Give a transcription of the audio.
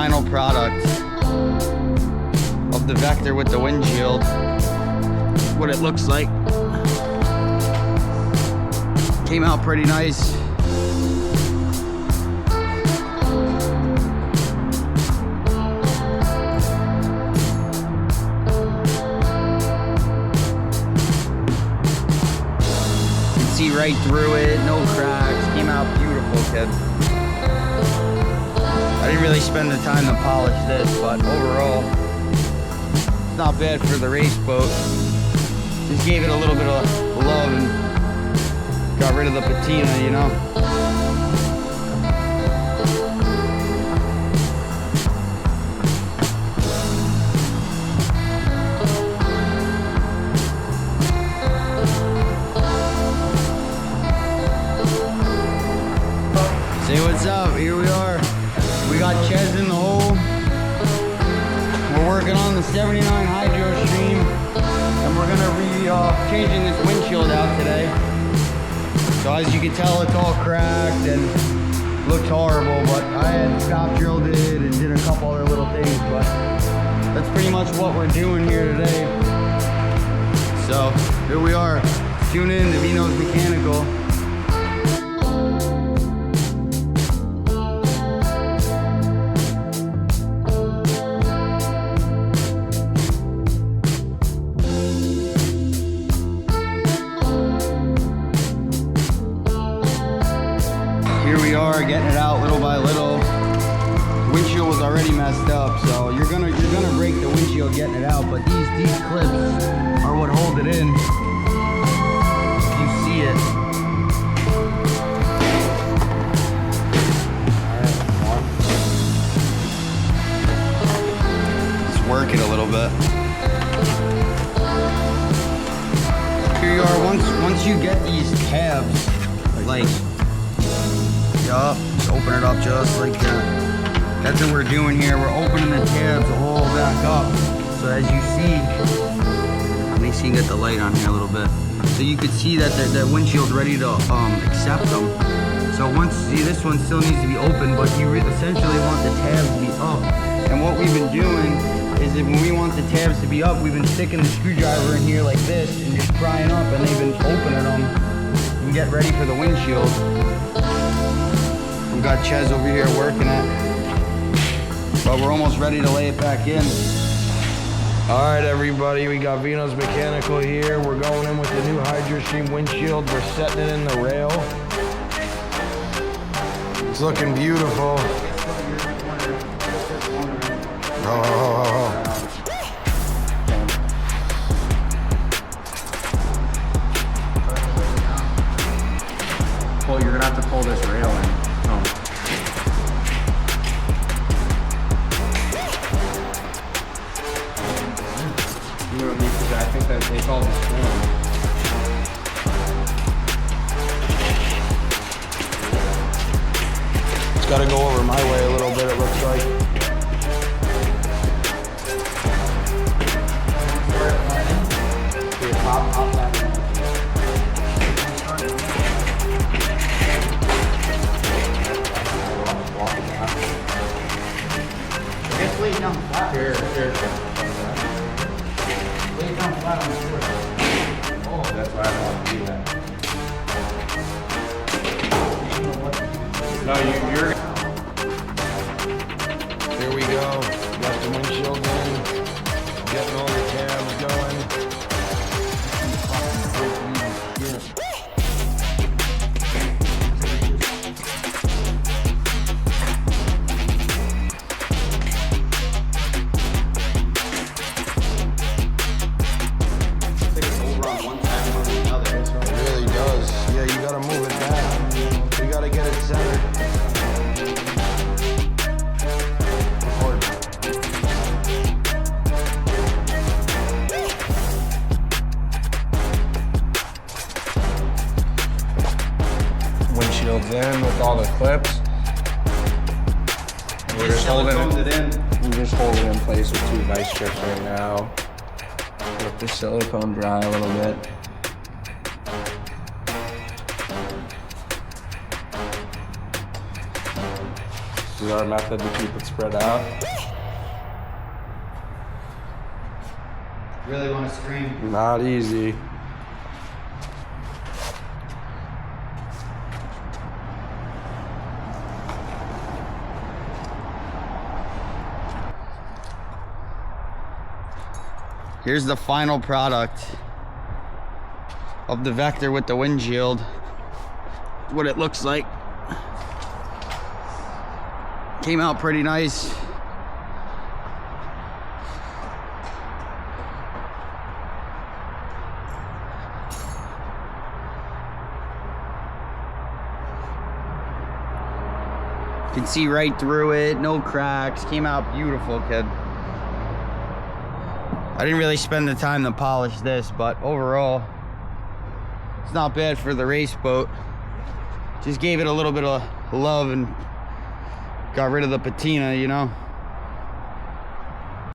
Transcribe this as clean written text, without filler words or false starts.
final product of the Vector with the windshield. What it looks like. Came out pretty nice. See right through it, no cracks, came out beautiful, kid. I didn't really spend the time to polish this, but overall, it's not bad for the race boat. Just gave it a little bit of love and got rid of the patina, you know? Say what's up, here we are. We got Ches in the hole. We're working on the 79 Hydro Stream. And we're gonna be changing this windshield out today. So as you can tell, it's all cracked and looks horrible, but I had stop drilled it and did a couple other little things, but that's pretty much what we're doing here today. So here we are. Tune in to Vino's Mechanical. Here we are, getting it out little by little. Windshield was already messed up, so you're gonna break the windshield getting it out. But these clips are what hold it in. You see it. Let's work it a little bit. Here you are. Once you get these tabs, like. Just open it up just like that. That's what we're doing here. We're opening the tabs all back up. So as you see, let me see, get the light on here a little bit. So you could see that the windshield's ready to accept them. So once, see, this one still needs to be open, but you essentially want the tabs to be up. And what we've been doing is that when we want the tabs to be up, we've been sticking the screwdriver in here like this and just prying up, and they've been opening them and get ready for the windshield. We've got Ches over here working it, but we're almost ready to lay it back in. All right, everybody, we got Vino's Mechanical here. We're going in with the new Hydro Stream windshield. We're setting it in the rail. It's looking beautiful. Oh. Well, you're gonna have to pull this rail in. I think that they call this form. It's got to go over my way a little bit, it looks like. Pop that in. Just lay it down flat. Here. Lay it down flat on the floor. Oh, that's why I don't want to do that. No, you're... Here we go. Got the windshield in. Getting all the tabs going. Windshield's in with all the clips. We're just holding it in place with 2 vice grips right now. Let the silicone dry a little bit. This is our method to keep it spread out. Really want to scream. Not easy. Here's the final product of the Vector with the windshield. What it looks like. Came out pretty nice. You can see right through it, no cracks. Came out beautiful, kid. I didn't really spend the time to polish this, but overall, it's not bad for the race boat. Just gave it a little bit of love and got rid of the patina, you know.